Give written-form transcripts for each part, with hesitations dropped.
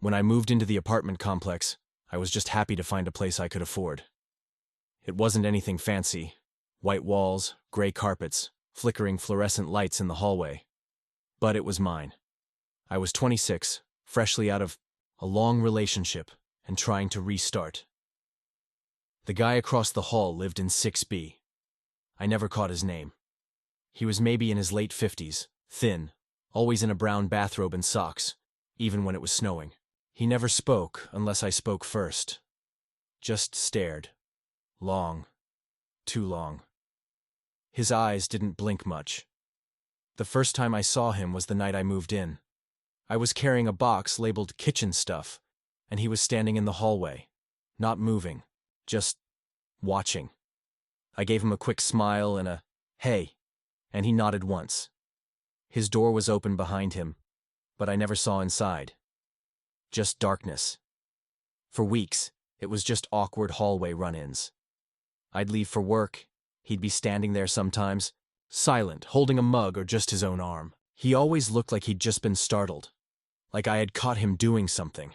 When I moved into the apartment complex, I was just happy to find a place I could afford. It wasn't anything fancy. White walls, gray carpets, flickering fluorescent lights in the hallway. But it was mine. I was 26, freshly out of a long relationship and trying to restart. The guy across the hall lived in 6B. I never caught his name. He was maybe in his late 50s, thin, always in a brown bathrobe and socks, even when it was snowing. He never spoke unless I spoke first. Just stared. Long. Too long. His eyes didn't blink much. The first time I saw him was the night I moved in. I was carrying a box labeled kitchen stuff, and he was standing in the hallway, not moving, just watching. I gave him a quick smile and a, "Hey," and he nodded once. His door was open behind him, but I never saw inside. Just darkness. For weeks, it was just awkward hallway run-ins. I'd leave for work, he'd be standing there sometimes, silent, holding a mug or just his own arm. He always looked like he'd just been startled, like I had caught him doing something.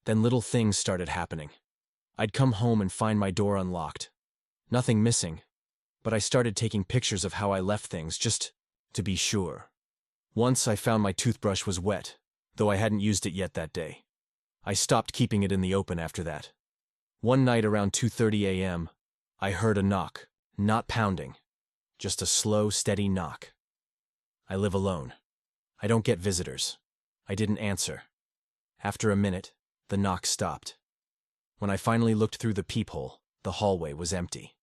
Then little things started happening. I'd come home and find my door unlocked. Nothing missing, but I started taking pictures of how I left things just to be sure. Once I found my toothbrush was wet, though I hadn't used it yet that day. I stopped keeping it in the open after that. One night around 2:30 a.m., I heard a knock, not pounding, just a slow, steady knock. I live alone. I don't get visitors. I didn't answer. After a minute, the knock stopped. When I finally looked through the peephole, the hallway was empty.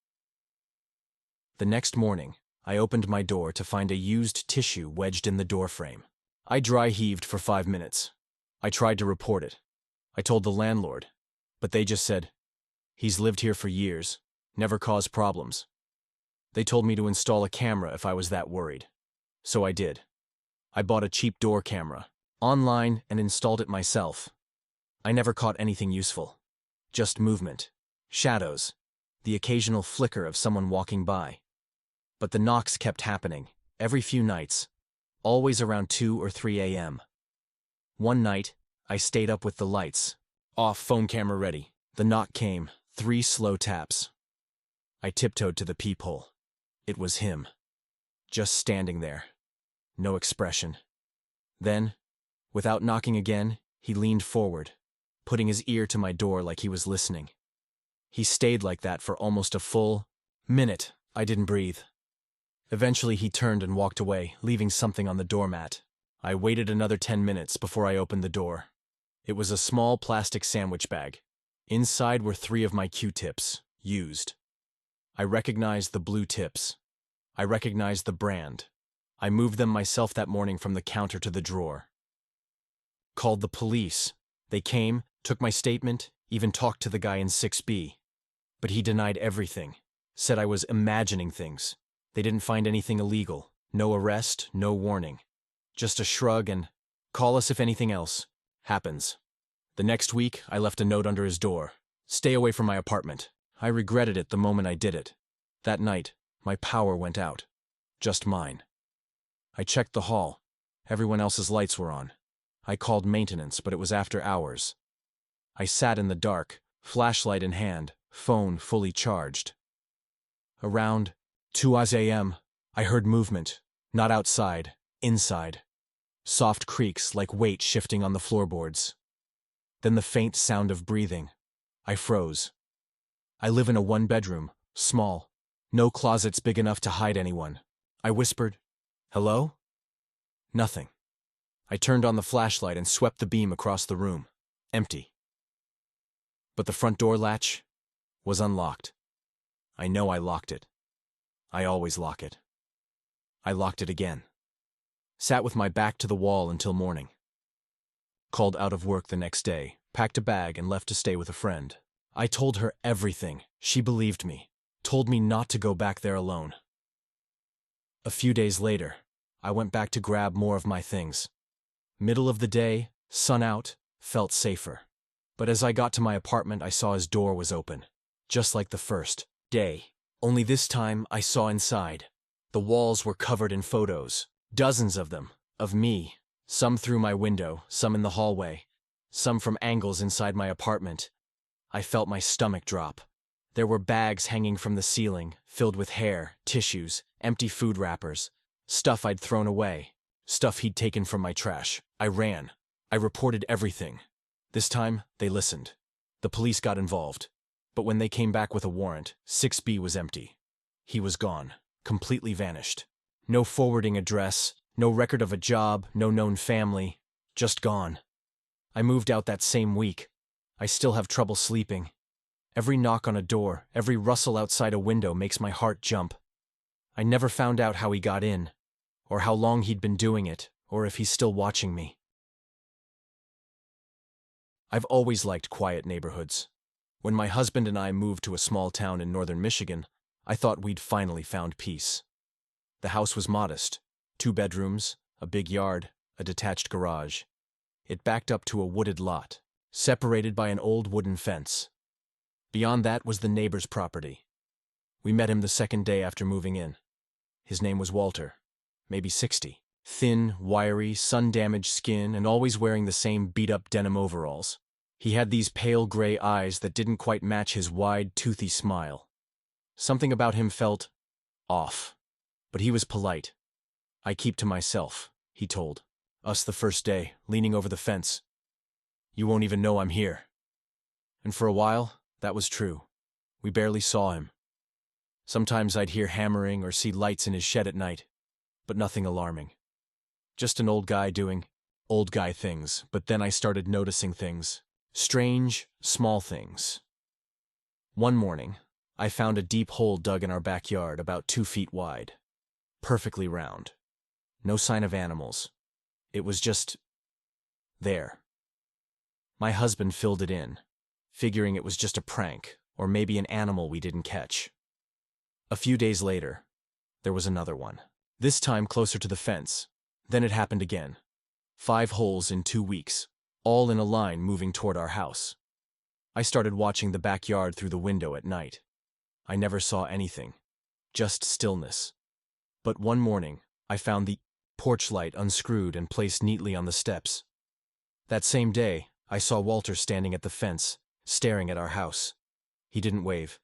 The next morning, I opened my door to find a used tissue wedged in the doorframe. I dry heaved for 5 minutes. I tried to report it. I told the landlord, but they just said, "He's lived here for years, never caused problems." They told me to install a camera if I was that worried. So I did. I bought a cheap door camera, online, and installed it myself. I never caught anything useful. Just movement, shadows, the occasional flicker of someone walking by. But the knocks kept happening, every few nights, always around 2 or 3 a.m. One night, I stayed up with the lights off, phone camera ready. The knock came, 3 slow taps. I tiptoed to the peephole. It was him. Just standing there. No expression. Then, without knocking again, he leaned forward, putting his ear to my door like he was listening. He stayed like that for almost a full minute. I didn't breathe. Eventually he turned and walked away, leaving something on the doormat. I waited another 10 minutes before I opened the door. It was a small plastic sandwich bag. Inside were 3 of my Q-tips, used. I recognized the blue tips. I recognized the brand. I moved them myself that morning from the counter to the drawer. Called the police. They came, took my statement, even talked to the guy in 6B. But he denied everything, said I was imagining things. They didn't find anything illegal, no arrest, no warning. Just a shrug and, "Call us if anything else happens." The next week, I left a note under his door. "Stay away from my apartment." I regretted it the moment I did it. That night, my power went out. Just mine. I checked the hall. Everyone else's lights were on. I called maintenance, but it was after hours. I sat in the dark, flashlight in hand, phone fully charged. Around 2 a.m., I heard movement, not outside, inside. Soft creaks like weight shifting on the floorboards. Then the faint sound of breathing. I froze. I live in a 1-bedroom, small. No closets big enough to hide anyone. I whispered, "Hello?" Nothing. I turned on the flashlight and swept the beam across the room. Empty. But the front door latch was unlocked. I know I locked it. I always lock it. I locked it again. Sat with my back to the wall until morning. Called out of work the next day, packed a bag and left to stay with a friend. I told her everything. She believed me. Told me not to go back there alone. A few days later, I went back to grab more of my things. Middle of the day, sun out, felt safer. But as I got to my apartment, I saw his door was open. Just like the first day. Only this time, I saw inside. The walls were covered in photos. Dozens of them. Of me. Some through my window, some in the hallway. some from angles inside my apartment. I felt my stomach drop. There were bags hanging from the ceiling, filled with hair, tissues, empty food wrappers, stuff I'd thrown away, stuff he'd taken from my trash. I ran. I reported everything. This time, they listened. The police got involved. But when they came back with a warrant, 6B was empty. He was gone, completely vanished. No forwarding address, no record of a job, no known family, just gone. I moved out that same week. I still have trouble sleeping. Every knock on a door, every rustle outside a window makes my heart jump. I never found out how he got in, or how long he'd been doing it, or if he's still watching me. I've always liked quiet neighborhoods. When my husband and I moved to a small town in northern Michigan, I thought we'd finally found peace. The house was modest, 2 bedrooms, a big yard, a detached garage. It backed up to a wooded lot, separated by an old wooden fence. Beyond that was the neighbor's property. We met him the second day after moving in. His name was Walter, maybe 60. Thin, wiry, sun-damaged skin and always wearing the same beat-up denim overalls. He had these pale gray eyes that didn't quite match his wide, toothy smile. Something about him felt off, but he was polite. "I keep to myself," he told us the first day, leaning over the fence. "You won't even know I'm here." And for a while, that was true. We barely saw him. Sometimes I'd hear hammering or see lights in his shed at night, but nothing alarming. Just an old guy doing old guy things, but then I started noticing things. Strange, small things. One morning, I found a deep hole dug in our backyard about 2 feet wide. Perfectly round. No sign of animals. It was just there. My husband filled it in, figuring it was just a prank, or maybe an animal we didn't catch. A few days later, there was another one. This time closer to the fence. Then it happened again. 5 holes in 2 weeks, all in a line moving toward our house. I started watching the backyard through the window at night. I never saw anything, just stillness. But one morning, I found the porch light unscrewed and placed neatly on the steps. That same day, I saw Walter standing at the fence, staring at our house. He didn't wave,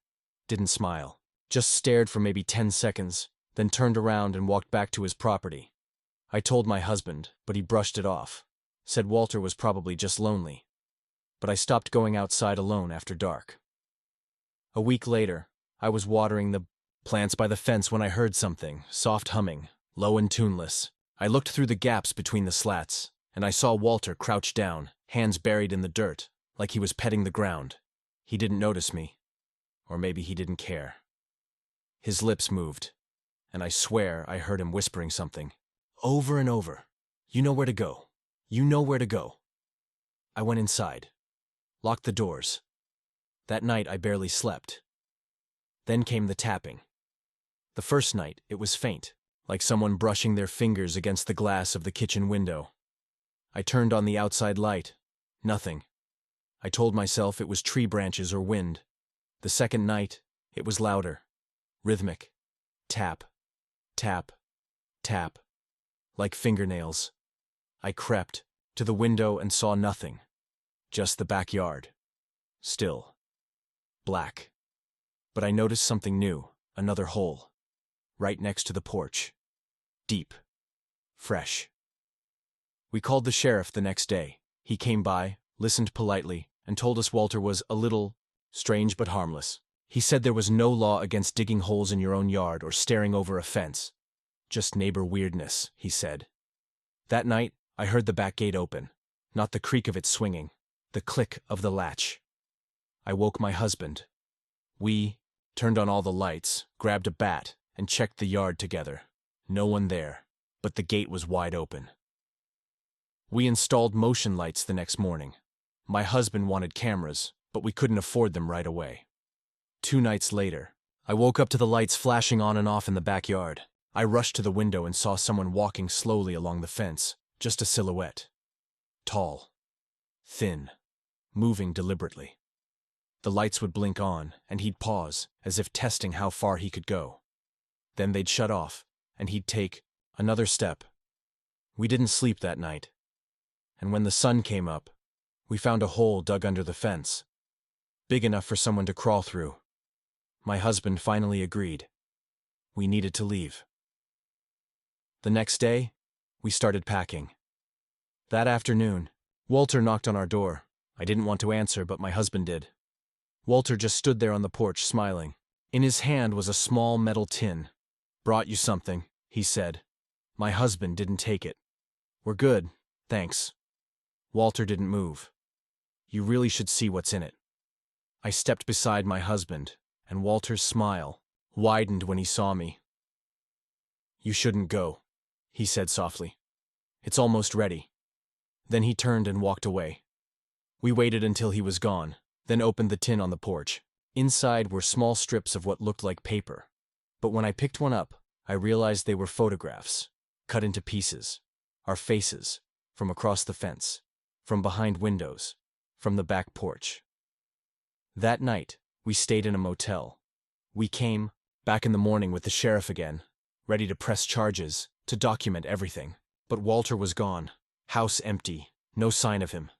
didn't smile, just stared for maybe 10 seconds, then turned around and walked back to his property. I told my husband, but he brushed it off, said Walter was probably just lonely. But I stopped going outside alone after dark. A week later, I was watering the plants by the fence when I heard something, soft humming, low and tuneless. I looked through the gaps between the slats, and I saw Walter crouched down, hands buried in the dirt, like he was petting the ground. He didn't notice me. Or maybe he didn't care. His lips moved, and I swear I heard him whispering something. Over and over. "You know where to go. You know where to go." I went inside. Locked the doors. That night I barely slept. Then came the tapping. The first night it was faint, like someone brushing their fingers against the glass of the kitchen window. I turned on the outside light. Nothing. I told myself it was tree branches or wind. The second night, it was louder. Rhythmic. Tap. Tap. Tap. Like fingernails. I crept to the window and saw nothing. Just the backyard. Still. Black. But I noticed something new, another hole. Right next to the porch. Deep. Fresh. We called the sheriff the next day. He came by, listened politely, and told us Walter was a little strange but harmless. He said there was no law against digging holes in your own yard or staring over a fence. Just neighbor weirdness, he said. That night, I heard the back gate open. Not the creak of it swinging, the click of the latch. I woke my husband. We turned on all the lights, grabbed a bat, and checked the yard together. No one there, but the gate was wide open. We installed motion lights the next morning. My husband wanted cameras, but we couldn't afford them right away. 2 nights later, I woke up to the lights flashing on and off in the backyard. I rushed to the window and saw someone walking slowly along the fence, just a silhouette. Tall. Thin. Moving deliberately. The lights would blink on, and he'd pause, as if testing how far he could go. Then they'd shut off, and he'd take another step. We didn't sleep that night. And when the sun came up, We found a hole dug under the fence, big enough for someone to crawl through. My husband finally agreed. We needed to leave. The next day, we started packing. That afternoon, Walter knocked on our door. I didn't want to answer, but my husband did. Walter just stood there on the porch, smiling. In his hand was a small metal tin. "Brought you something," he said. My husband didn't take it. "We're good, thanks." Walter didn't move. "You really should see what's in it." I stepped beside my husband, and Walter's smile widened when he saw me. "You shouldn't go," he said softly. "It's almost ready." Then he turned and walked away. We waited until he was gone, then opened the tin on the porch. Inside were small strips of what looked like paper. But when I picked one up, I realized they were photographs, cut into pieces. Our faces, from across the fence, from behind windows, from the back porch. That night, we stayed in a motel. We came back in the morning with the sheriff again, ready to press charges, to document everything. But Walter was gone. House empty, no sign of him.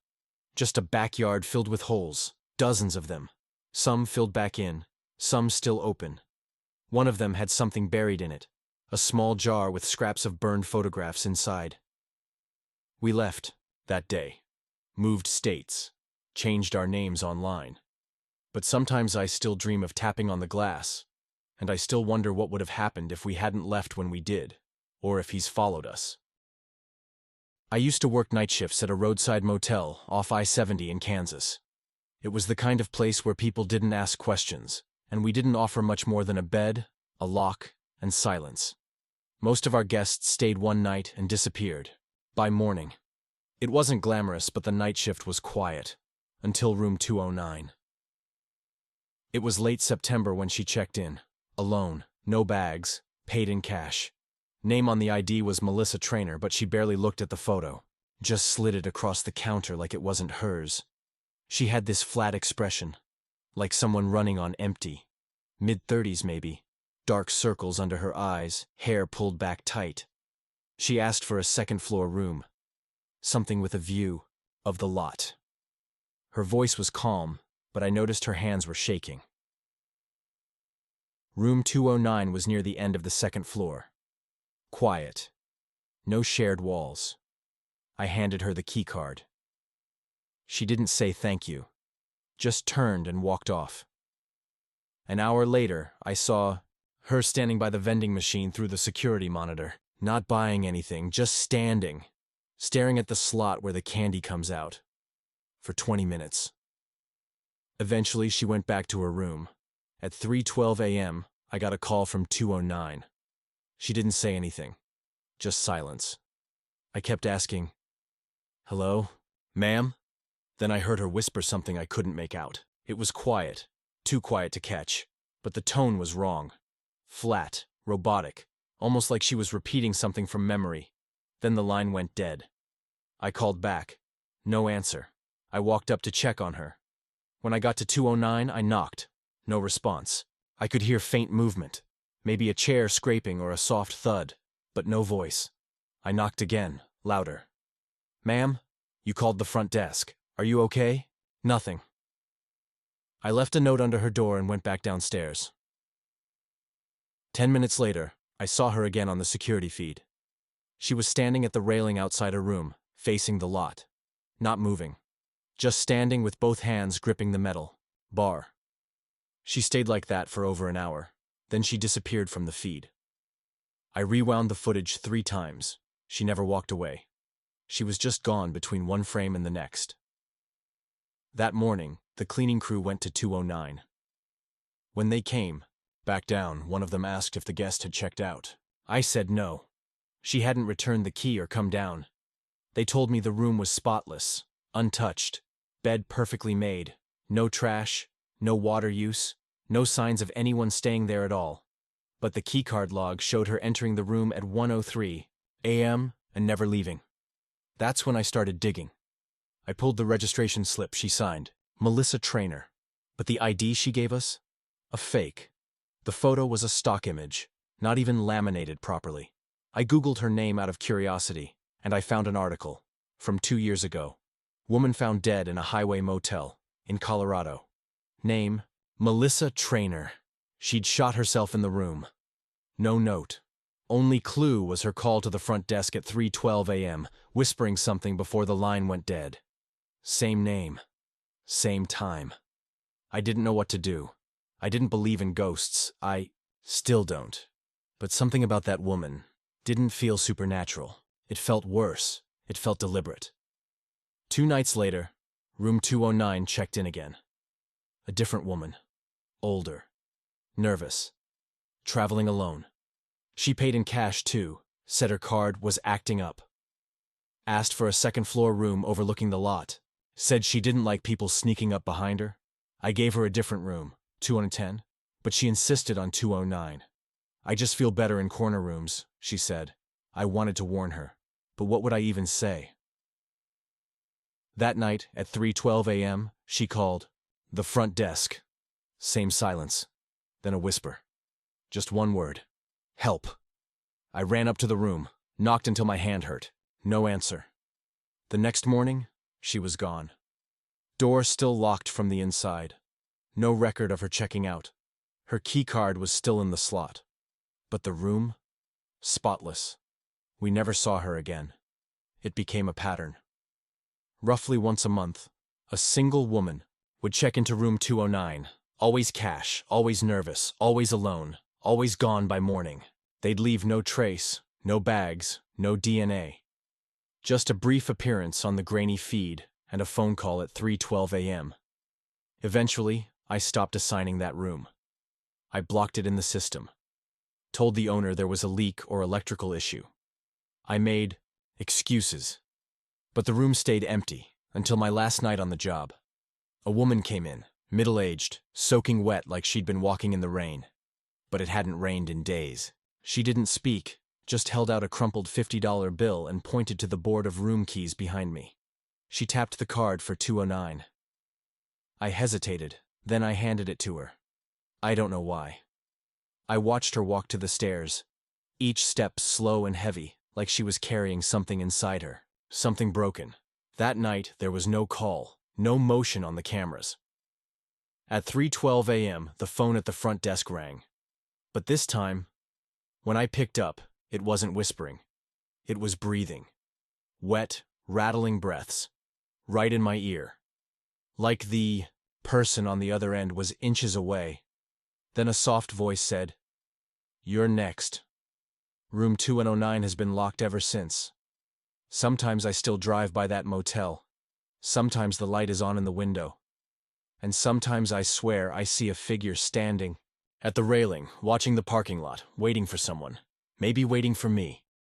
Just a backyard filled with holes, dozens of them. Some filled back in, some still open. One of them had something buried in it, a small jar with scraps of burned photographs inside. We left that day, moved states, changed our names online. But sometimes I still dream of tapping on the glass, and I still wonder what would have happened if we hadn't left when we did, or if he's followed us. I used to work night shifts at a roadside motel off I-70 in Kansas. It was the kind of place where people didn't ask questions, and we didn't offer much more than a bed, a lock, and silence. Most of our guests stayed one night and disappeared. By morning. It wasn't glamorous, but the night shift was quiet, until room 209. It was late September when she checked in, alone, no bags, paid in cash. Name on the ID was Melissa Traynor, but she barely looked at the photo, just slid it across the counter like it wasn't hers. She had this flat expression, like someone running on empty. Mid-30s maybe, dark circles under her eyes, hair pulled back tight. She asked for a second-floor room, something with a view of the lot. Her voice was calm, but I noticed her hands were shaking. Room 209 was near the end of the second floor. Quiet. No shared walls. I handed her the key card. She didn't say thank you, just turned and walked off. An hour later, I saw her standing by the vending machine through the security monitor, not buying anything, just standing, staring at the slot where the candy comes out, for 20 minutes. Eventually, she went back to her room. At 3:12 a.m., I got a call from 209. She didn't say anything, just silence. I kept asking, "Hello, ma'am?" Then I heard her whisper something I couldn't make out. It was quiet, too quiet to catch, but the tone was wrong. Flat, robotic, almost like she was repeating something from memory. Then the line went dead. I called back. No answer. I walked up to check on her. When I got to 209, I knocked. No response. I could hear faint movement, maybe a chair scraping or a soft thud, but no voice. I knocked again, louder. "Ma'am, you called the front desk. Are you okay?" "Nothing." I left a note under her door and went back downstairs. 10 minutes later, I saw her again on the security feed. She was standing at the railing outside her room, facing the lot. Not moving. Just standing with both hands gripping the metal bar. She stayed like that for over an hour. Then she disappeared from the feed. I rewound the footage 3 times. She never walked away. She was just gone between one frame and the next. That morning, the cleaning crew went to 209. When they came, back down, one of them asked if the guest had checked out. I said no. She hadn't returned the key or come down. They told me the room was spotless, untouched, bed perfectly made, no trash, no water use, no signs of anyone staying there at all. But the keycard log showed her entering the room at 1:03 a.m. and never leaving. That's when I started digging. I pulled the registration slip she signed, Melissa Traynor. But the ID she gave us? A fake. The photo was a stock image, not even laminated properly. I Googled her name out of curiosity, and I found an article, from 2 years ago. Woman found dead in a highway motel in Colorado. Name, Melissa Traynor. She'd shot herself in the room. No note. Only clue was her call to the front desk at 3:12 a.m., whispering something before the line went dead. Same name. Same time. I didn't know what to do. I didn't believe in ghosts. I still don't. But something about that woman didn't feel supernatural. It felt worse. It felt deliberate. 2 nights later, room 209 checked in again. A different woman. Older. Nervous. Traveling alone. She paid in cash too, said her card was acting up. Asked for a second-floor room overlooking the lot. Said she didn't like people sneaking up behind her. I gave her a different room, 210, but she insisted on 209. I just feel better in corner rooms, she said. I wanted to warn her, but what would I even say? That night, at 3:12 a.m., she called. The front desk. Same silence. Then a whisper. Just one word. Help. I ran up to the room, knocked until my hand hurt. No answer. The next morning, she was gone. Door still locked from the inside. No record of her checking out. Her keycard was still in the slot. But the room? Spotless. We never saw her again. It became a pattern. Roughly once a month, a single woman would check into room 209. Always cash, always nervous, always alone, always gone by morning. They'd leave no trace, no bags, no DNA. Just a brief appearance on the grainy feed and a phone call at 3:12 a.m. Eventually, I stopped assigning that room. I blocked it in the system. Told the owner there was a leak or electrical issue. I made excuses. But the room stayed empty until my last night on the job. A woman came in, middle-aged, soaking wet like she'd been walking in the rain. But it hadn't rained in days. She didn't speak, just held out a crumpled $50 bill and pointed to the board of room keys behind me. She tapped the card for 209. I hesitated, then I handed it to her. I don't know why. I watched her walk to the stairs, each step slow and heavy, like she was carrying something inside her, something broken. That night, there was no call, no motion on the cameras. At 3:12 a.m., the phone at the front desk rang. But this time, when I picked up, it wasn't whispering. It was breathing. Wet, rattling breaths, right in my ear. Like the person on the other end was inches away. Then a soft voice said, "You're next." Room 209 has been locked ever since. Sometimes I still drive by that motel. Sometimes the light is on in the window. And sometimes I swear I see a figure standing at the railing, watching the parking lot, waiting for someone. Maybe waiting for me.